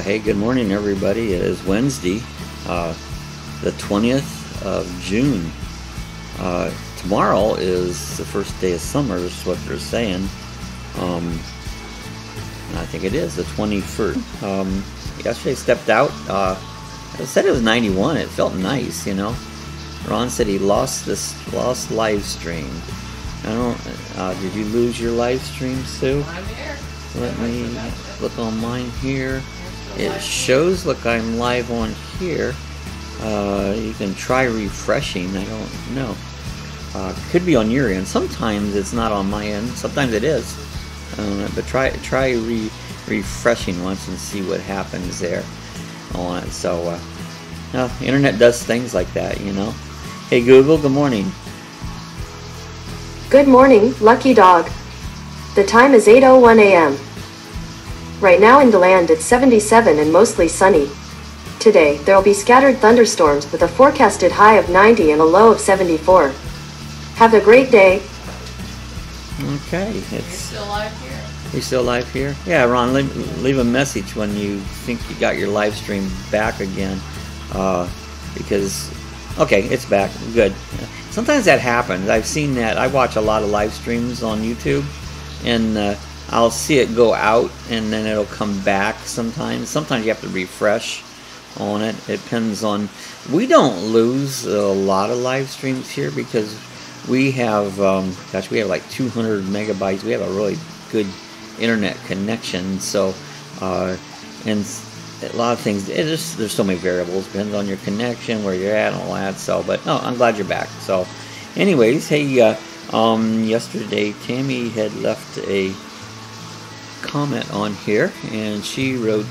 Hey, good morning, everybody. It is Wednesday, the 20th of June. Tomorrow is the first day of summer, is what they're saying. I think it is the 21st. Yesterday I stepped out. It said it was 91. It felt nice, you know. Ron said he lost live stream. I don't. Did you lose your live stream, Sue? I'm here. Let me look on mine here. It shows, look, I'm live on here. You can try refreshing. I don't know. Could be on your end. Sometimes it's not on my end. Sometimes it is. But try refreshing once and see what happens there on it. So, the internet does things like that, you know. Hey Google, good morning. Good morning, Lucky Dog. The time is 8:01 a.m. Right now in DeLand it's 77 and mostly sunny. Today there'll be scattered thunderstorms with a forecasted high of 90 and a low of 74. Have a great day. Okay, You're still live here. You're still live here? Yeah, Ron, leave a message when you think you got your live stream back again. Because, okay, it's back. Good. Sometimes that happens. I've seen that. I watch a lot of live streams on YouTube, and I'll see it go out, and then it'll come back sometimes. Sometimes you have to refresh on it. It depends on... We don't lose a lot of live streams here because we have, gosh, we have like 200 megabytes. We have a really good internet connection. So, and a lot of things, there's so many variables. Depends on your connection, where you're at, and all that. So, but no, I'm glad you're back. So, anyways, hey, yesterday Tammy had left a comment on here, and she wrote,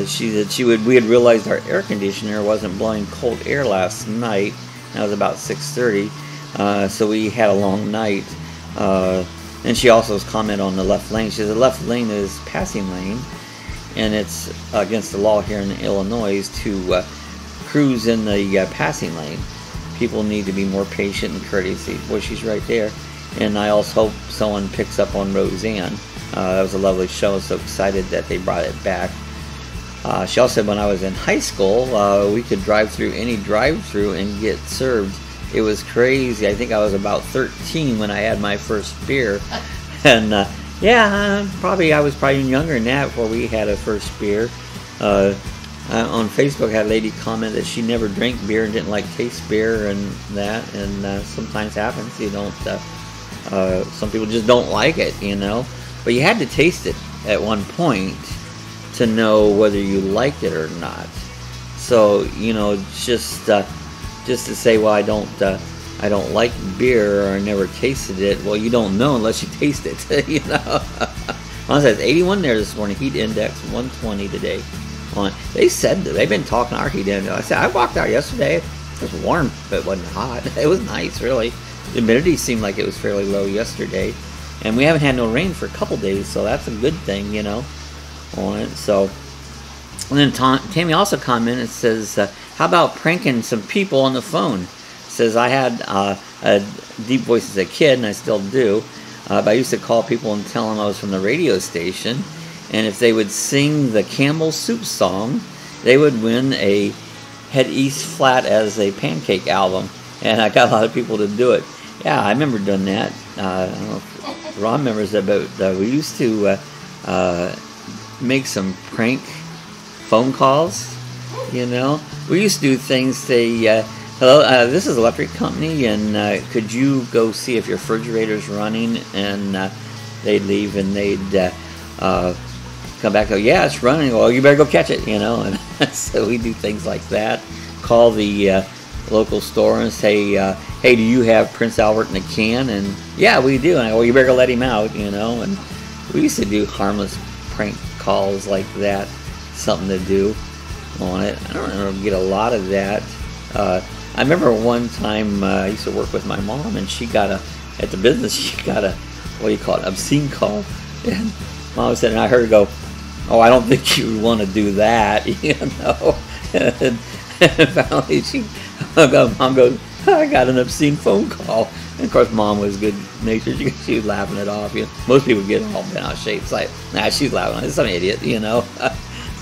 she said we had realized our air conditioner wasn't blowing cold air last night. That was about 6:30, so we had a long night. And she also has comment on the left lane. She said the left lane is passing lane, and it's against the law here in Illinois to cruise in the passing lane. People need to be more patient and courteous. Boy, she's right there. And I also hope someone picks up on Roseanne. That was a lovely show. So excited that they brought it back. She also said when I was in high school, we could drive through any drive-through and get served. It was crazy. I think I was about 13 when I had my first beer. And yeah, I was probably younger than that before we had a first beer. On Facebook, I had a lady comment that she never drank beer and didn't like taste beer and that. And sometimes happens. You don't. Some people just don't like it, you know. But you had to taste it at one point to know whether you liked it or not. So, you know, just to say, well, I don't like beer, or I never tasted it. Well, you don't know unless you taste it. You know. Honestly, it's 81 there this morning. Heat index 120 today. They said that they've been talking our heat index. I said I walked out yesterday. It was warm, but it wasn't hot. It was nice, really. The humidity seemed like it was fairly low yesterday, and we haven't had no rain for a couple days, so that's a good thing, you know, on it. So, and then Tammy also commented and says, "How about pranking some people on the phone?" Says I had a deep voice as a kid, and I still do. But I used to call people and tell them I was from the radio station, and if they would sing the Campbell Soup song, they would win a Head East Flat as a Pancake album. And I got a lot of people to do it. Yeah, I remember doing that. I don't know if Ron remembers that, but we used to make some prank phone calls, you know. We used to do things, say, hello, this is Electric Company, and could you go see if your refrigerator's running? And they'd leave, and they'd come back and go, yeah, it's running. Well, you better go catch it, you know. And so we do things like that. Call the local store and say, hey, do you have Prince Albert in a can? And yeah, we do. And I go, well, you better go let him out, you know. And we used to do harmless prank calls like that. Something to do on it. I don't know, get a lot of that. I remember one time I used to work with my mom, and she got at the business, she got what do you call it, obscene call. And Mom said, and I heard her go, oh, I don't think you want to do that, you know. And finally Mom goes, I got an obscene phone call. And of course, Mom was good natured. She was laughing it off. You know, most people get all bent out of shape. It's like, nah, she's laughing. It's some idiot, you know.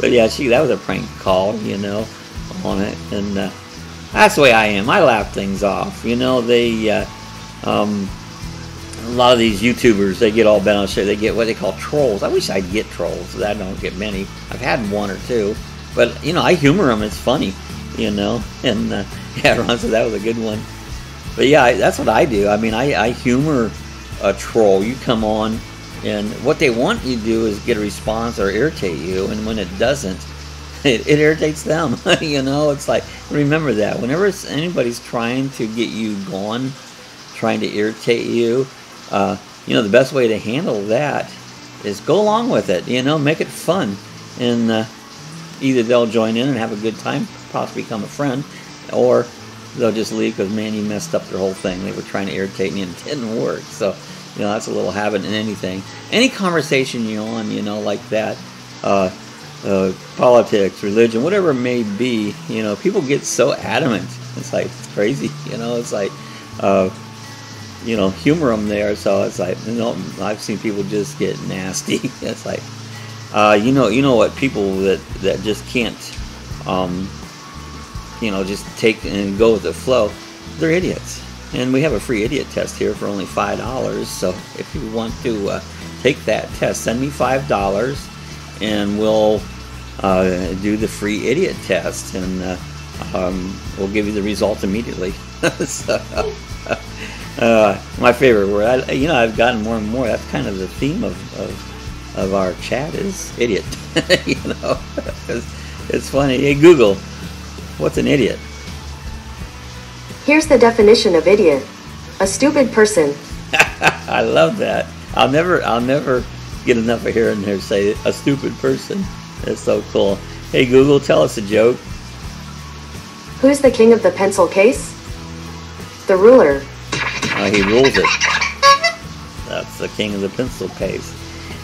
But yeah, that was a prank call, you know, on it, and that's the way I am. I laugh things off, you know. A lot of these YouTubers, they get all bent on shit. They get what they call trolls. I wish I'd get trolls. I don't get many. I've had one or two, but you know, I humor them. It's funny, you know. And yeah, Ron said that was a good one. But yeah, that's what I do. I mean, I humor a troll. You come on, and what they want you to do is get a response or irritate you, and when it doesn't, it irritates them. You know, it's like, remember that. Whenever anybody's trying to get you gone, trying to irritate you, you know, the best way to handle that is go along with it, you know, make it fun. And either they'll join in and have a good time, possibly become a friend, or they'll just leave because, man, you messed up their whole thing. They were trying to irritate me and it didn't work. So, you know, that's a little habit in anything. Any conversation you're on, you know, like that, politics, religion, whatever it may be, you know, people get so adamant. It's like, it's crazy, you know, it's like, you know, humor them there. So it's like, you know, I've seen people just get nasty. It's like, you know what, people that just can't, you know, just take and go with the flow, they're idiots. And we have a free idiot test here for only $5. So if you want to take that test, send me $5 and we'll do the free idiot test, and we'll give you the results immediately. So, my favorite word, you know, I've gotten more and more. That's kind of the theme of our chat is idiot. You know, it's funny. Hey Google, what's an idiot? Here's the definition of idiot: a stupid person. I love that. I'll never get enough of hearing her say a stupid person. It's so cool. Hey Google, tell us a joke. Who's the king of the pencil case? The ruler. He rules it. That's the king of the pencil case.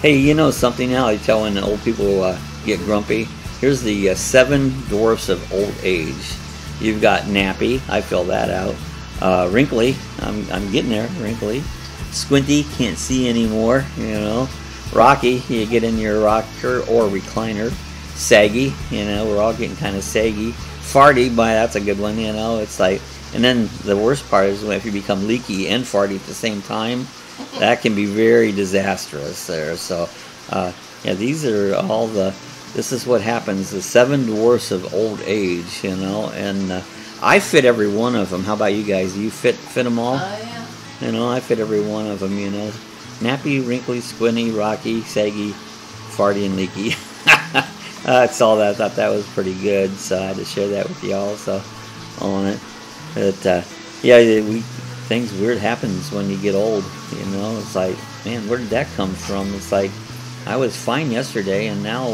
Hey, you know something now? I tell when old people get grumpy. Here's the 7 dwarfs of old age. You've got nappy. I fill that out. Wrinkly. I'm getting there. Wrinkly. Squinty. Can't see anymore. You know. Rocky. You get in your rocker or recliner. Saggy. You know, we're all getting kind of saggy. Farty. Boy, that's a good one. You know, it's like. And then the worst part is if you become leaky and farty at the same time, that can be very disastrous there. So, yeah, these are all this is what happens, the 7 dwarfs of old age, you know, and I fit every one of them. How about you guys? You fit them all? Yeah. You know, I fit every one of them, you know. Nappy, wrinkly, squinty, rocky, saggy, farty, and leaky. I saw that. I thought that was pretty good, so I had to share that with y'all, so on it. But yeah, things weird happens when you get old, you know. It's like, man, where did that come from? It's like, I was fine yesterday and now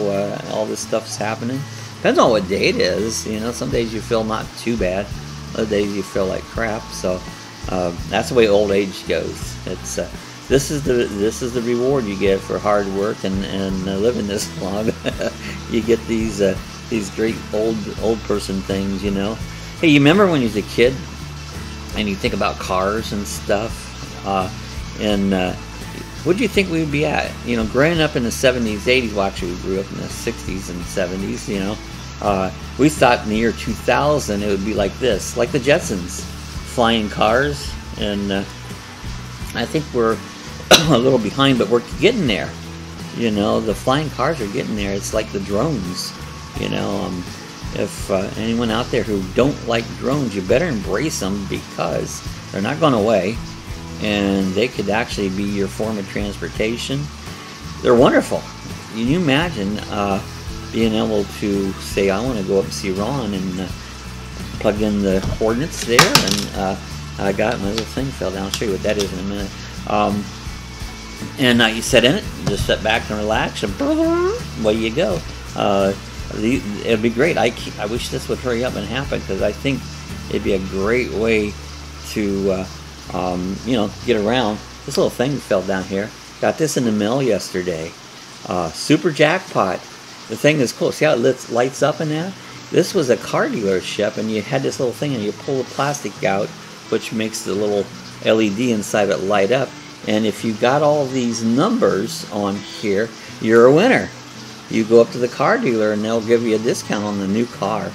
all this stuff's happening. Depends on what day it is, you know. Some days you feel not too bad, other days you feel like crap. So that's the way old age goes. It's this is the reward you get for hard work and living this long. You get these great old person things, you know. Hey, you remember when you was a kid and you think about cars and stuff, and what do you think we'd be at? You know, growing up in the 70s, 80s, well, actually we grew up in the 60s and 70s, you know, we thought in the year 2000 it would be like this, like the Jetsons, flying cars, and I think we're a little behind, but we're getting there. You know, the flying cars are getting there. It's like the drones, you know. If anyone out there who don't like drones, you better embrace them because they're not going away, and they could actually be your form of transportation. They're wonderful. Can you imagine being able to say, I want to go up and see Ron and plug in the coordinates there, and I got my little thing fell down. I'll show you what that is in a minute. And you sit in it, just sit back and relax, and away you go. It'd be great. I wish this would hurry up and happen because I think it'd be a great way to you know, get around. This little thing fell down here. Got this in the mail yesterday. Super jackpot. The thing is cool. See how it lights up in that? This was a car dealership, and you had this little thing, and you pull the plastic out, which makes the little LED inside it light up. And if you got all these numbers on here, you're a winner. you go up to the car dealer and they'll give you a discount on the new car.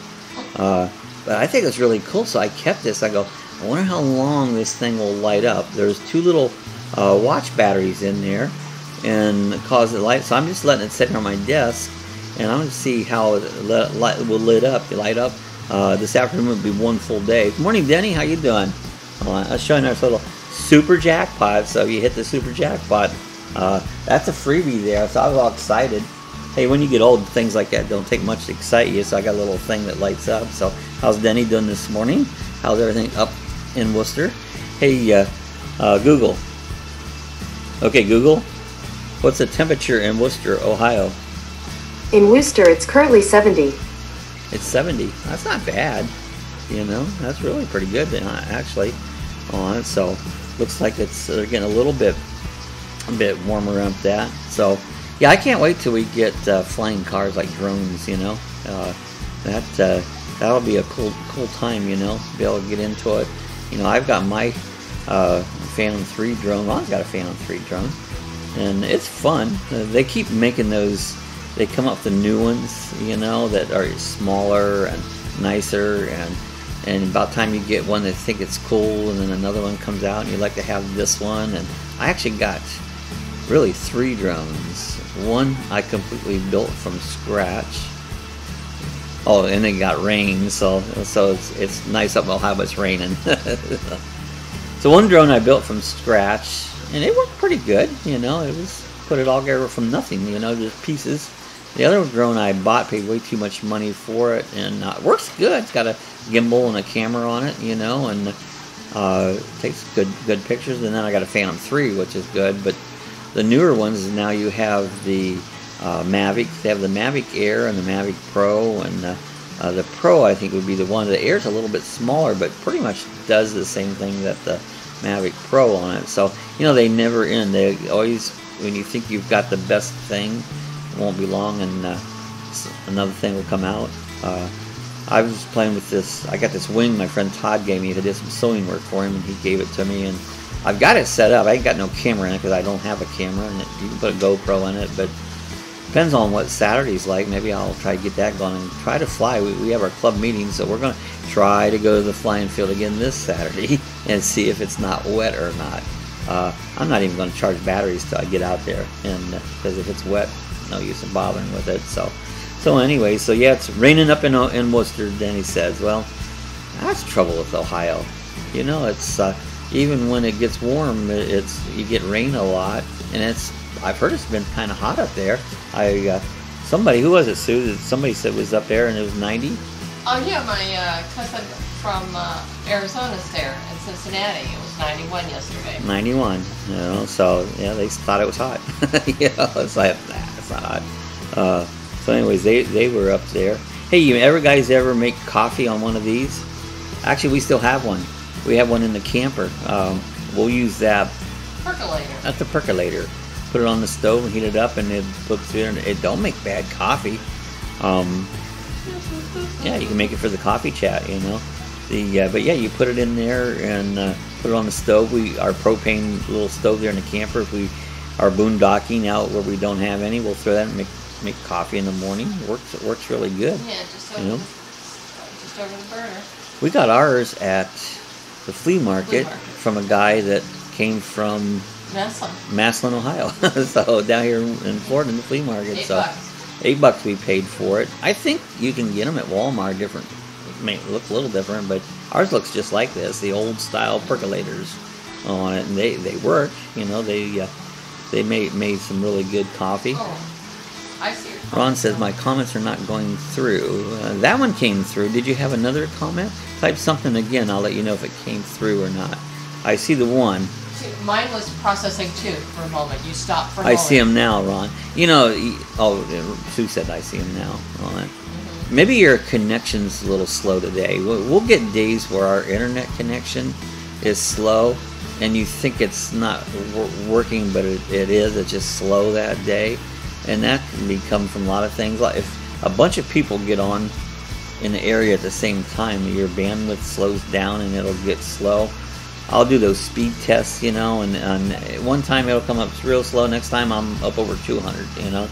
But I think it's really cool, so I kept this. I go, I wonder how long this thing will light up. There's 2 little watch batteries in there, and it causes it light. So I'm just letting it sit on my desk, and I'm going to see how it will light up. This afternoon will be 1 full day. Good morning, Denny. How you doing? I was showing our little super jackpot. So if you hit the super jackpot, that's a freebie there. So I was all excited. Hey, when you get old, things like that don't take much to excite you. So I got a little thing that lights up. So how's Denny doing this morning? How's everything up in Worcester? Hey, Google. Okay, Google. What's the temperature in Worcester, Ohio? In Worcester, it's currently 70. It's 70. That's not bad. You know, that's really pretty good, actually, on it. So looks like it's getting a little bit warmer up that. So yeah, I can't wait till we get flying cars like drones. You know, that'll be a cool time. You know, be able to get into it. You know, I've got my Phantom 3 drone. Ron's got a Phantom 3 drone, and it's fun. They keep making those. They come up with the new ones, you know, that are smaller and nicer, and about time you get one that think it's cool, and then another one comes out, and you'd like to have this one. And I actually got really 3 drones. One I completely built from scratch. Oh, and it got rain, so it's nice up in Ohio, but it's raining. So one drone I built from scratch, and it worked pretty good. You know, it was put it all together from nothing. You know, just pieces. The other drone I bought, paid way too much money for it, and it works good. It's got a gimbal and a camera on it, you know, and takes good pictures. And then I got a Phantom 3, which is good. But the newer ones, now you have the Mavic. They have the Mavic Air and the Mavic Pro, and the Pro I think would be the one. The Air's a little bit smaller, but pretty much does the same thing that the Mavic Pro on it. So you know, they never end. They always, when you think you've got the best thing, it won't be long and another thing will come out. I was playing with this. I got this wing my friend Todd gave me. I did some sewing work for him, and he gave it to me. And I've got it set up. I ain't got no camera in it because I don't have a camera, and you can put a GoPro in it. But depends on what Saturday's like. Maybe I'll try to get that going and try to fly. We have our club meeting, so we're going to try to go to the flying field again this Saturday and see if it's not wet or not. I'm not even going to charge batteries till I get out there, and because if it's wet, no use in bothering with it. So anyway, so yeah, it's raining up in Worcester. Danny says, well, that's trouble with Ohio. You know, it's even when it gets warm, you get rain a lot, and I've heard it's been kind of hot up there. Somebody, who was it, Sue? Somebody said was up there and it was 90. Oh yeah, my cousin from Arizona's there in Cincinnati. It was 91 yesterday. 91, you know, so yeah, they thought it was hot. You know, it's like, nah, it's not hot. So anyways, they were up there. Hey, you guys ever make coffee on one of these? Actually, we still have one. We have one in the camper. We'll use that. Percolator. That's the percolator. Put it on the stove and heat it up, and it puts it in. It don't make bad coffee. Yeah, you can make it for the coffee chat, you know. But yeah, you put it in there and put it on the stove. Our propane little stove there in the camper. If we are boondocking out where we don't have any, we'll throw that and make coffee in the morning. It works really good. Yeah, just over the burner. We got ours at the flea market from a guy that came from Maslin, Ohio. So down here in Florida in the flea market. $8 we paid for it. I think you can get them at Walmart. Different, may look a little different, but ours looks just like this. The old style percolators on it, and they work. You know, they made some really good coffee. Oh, I see. Ron says my comments are not going through. That one came through. Did you have another comment? Type something again. I'll let you know if it came through or not. I see the one. Mine was processing too for a moment. You stopped for a moment. I see him now, Ron. You know, Sue said I see him now. Ron. Mm-hmm. Maybe your connection's a little slow today. We'll get days where our internet connection is slow, and you think it's not working, but it is. It's just slow that day. And that can come from a lot of things. Like if a bunch of people get on in the area at the same time, your bandwidth slows down and it'll get slow. I'll do those speed tests, you know, and one time it'll come up real slow. Next time I'm up over 200, you know,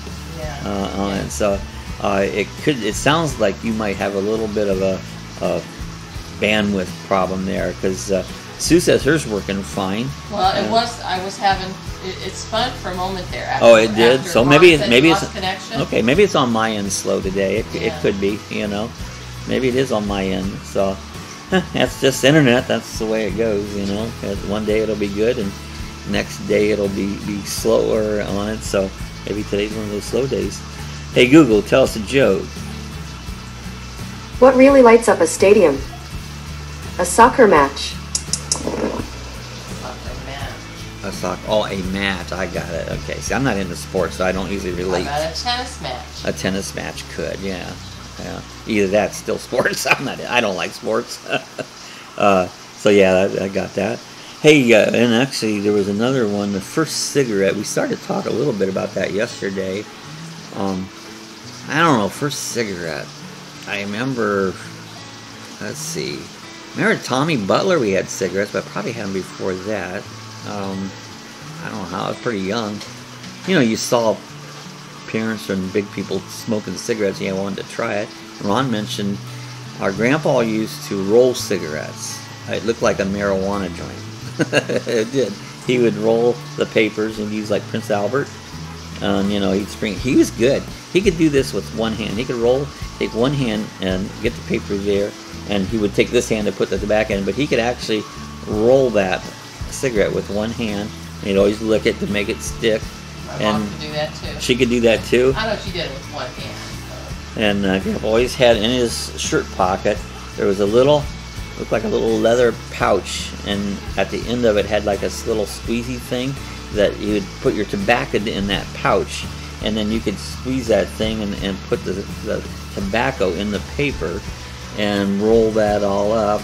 on it. So it sounds like you might have a little bit of a bandwidth problem there, because Sue says hers working fine. Well, I was having. It spun for a moment there. After, oh, it did. So maybe it's connection. Okay. Maybe it's on my end slow today. It could be, you know. Maybe it is on my end. So that's just internet. That's the way it goes, you know. One day it'll be good, and next day it'll be slower on it. So maybe today's one of those slow days. Hey Google, tell us a joke. What really lights up a stadium? A soccer match. A match. I got it. Okay. See, I'm not into sports, so I don't usually relate. How about a tennis match? A tennis match could, yeah. Either that's still sports. I don't like sports. So yeah, I got that. Hey, and actually there was another one. The first cigarette. We started to talk a little bit about that yesterday. I don't know. First cigarette. I remember. Let's see. Remember Tommy Butler? We had cigarettes, but I probably had them before that. I don't know how, I was pretty young. You know, you saw parents and big people smoking cigarettes, and you wanted to try it. Ron mentioned our grandpa used to roll cigarettes. It looked like a marijuana joint. It did. He would roll the papers and use like Prince Albert. You know, he was good. He could do this with one hand. He could take one hand and get the paper there, and he would take this hand and put the back end, but he could actually roll that cigarette with one hand, and he'd always lick it to make it stick. My mom could do that too. She could do that too. I know she did it with one hand. And Grandpa always had in his shirt pocket, there was looked like a little leather pouch, and at the end of it had like this little squeezy thing that you would put your tobacco in that pouch, and then you could squeeze that thing and put the tobacco in the paper and roll that all up.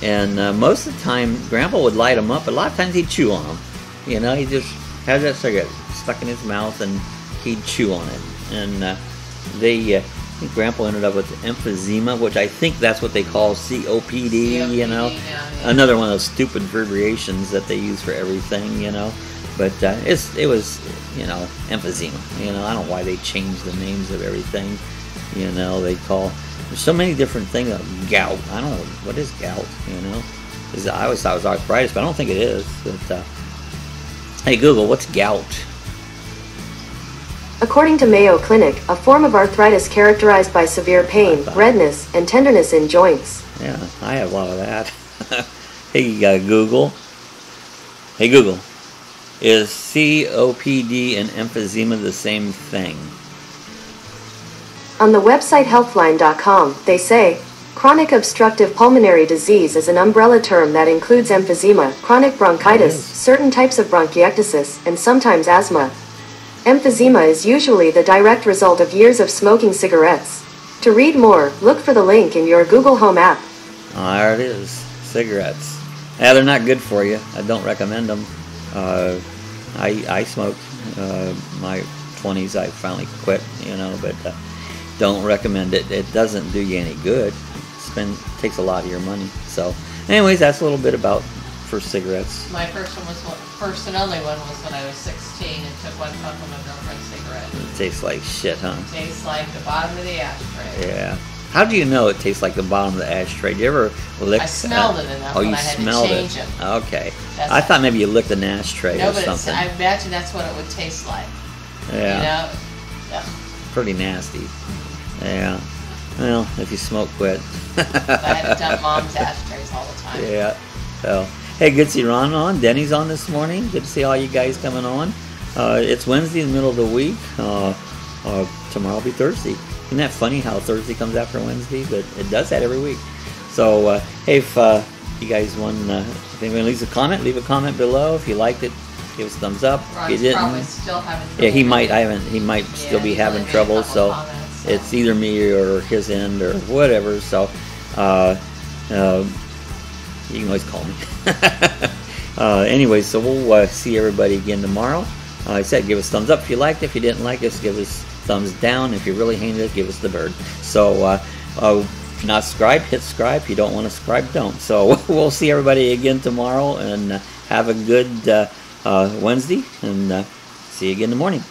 And most of the time, Grandpa would light them up, but a lot of times he'd chew on them. You know, he just had that cigarette stuck in his mouth, and he'd chew on it. And I think Grandpa ended up with emphysema, which I think that's what they call COPD, you know. Yeah. Another one of those stupid abbreviations that they use for everything, you know. But it was, you know, emphysema. You know, I don't know why they changed the names of everything. You know, they call... There's so many different things. Gout. I don't know. What is gout, you know? I always thought it was arthritis, but I don't think it is. But, hey, Google, what's gout? According to Mayo Clinic, a form of arthritis characterized by severe pain, redness, and tenderness in joints. Yeah, I have a lot of that. Hey, Google. Hey, Google. Is COPD and emphysema the same thing? On the website healthline.com, they say, chronic obstructive pulmonary disease is an umbrella term that includes emphysema, chronic bronchitis, certain types of bronchiectasis, and sometimes asthma. Emphysema is usually the direct result of years of smoking cigarettes. To read more, look for the link in your Google Home app. Oh, there it is. Cigarettes. Yeah, they're not good for you. I don't recommend them. I smoked my 20s. I finally quit, you know, but don't recommend it. It doesn't do you any good. Takes a lot of your money. So, anyways, that's a little bit about first cigarettes. My first and only one was when I was 16 and took one puff of my girlfriend's cigarette. It tastes like shit, huh? It tastes like the bottom of the ashtray. Yeah. How do you know it tastes like the bottom of the ashtray? Do you ever lick? I smelled it enough when I had to change it. Okay. I thought maybe you licked an ashtray or something. I imagine that's what it would taste like. Yeah. You know? Yeah. Pretty nasty. Yeah. Well, if you smoke, quit. I had to dump Mom's ashtrays all the time. Yeah. So, hey, good to see Ron on. Denny's on this morning. Good to see all you guys coming on. It's Wednesday in the middle of the week. Tomorrow will be Thursday. Isn't that funny how Thursday comes after Wednesday? But it does that every week. So, hey, if you guys want, if anyone leaves a comment, leave a comment below. If you liked it, give us a thumbs up. Ron's if you didn't, probably still having trouble. yeah, he might still be having trouble. So it's either me or his end or whatever. So you can always call me. Anyway, so we'll see everybody again tomorrow. I said give us thumbs up if you liked it. If you didn't like us, give us thumbs down. If you really hated it, give us the bird. So If you're not subscribed, hit subscribe. If you don't want to subscribe, don't. So we'll see everybody again tomorrow, and have a good Wednesday, and see you again in the morning.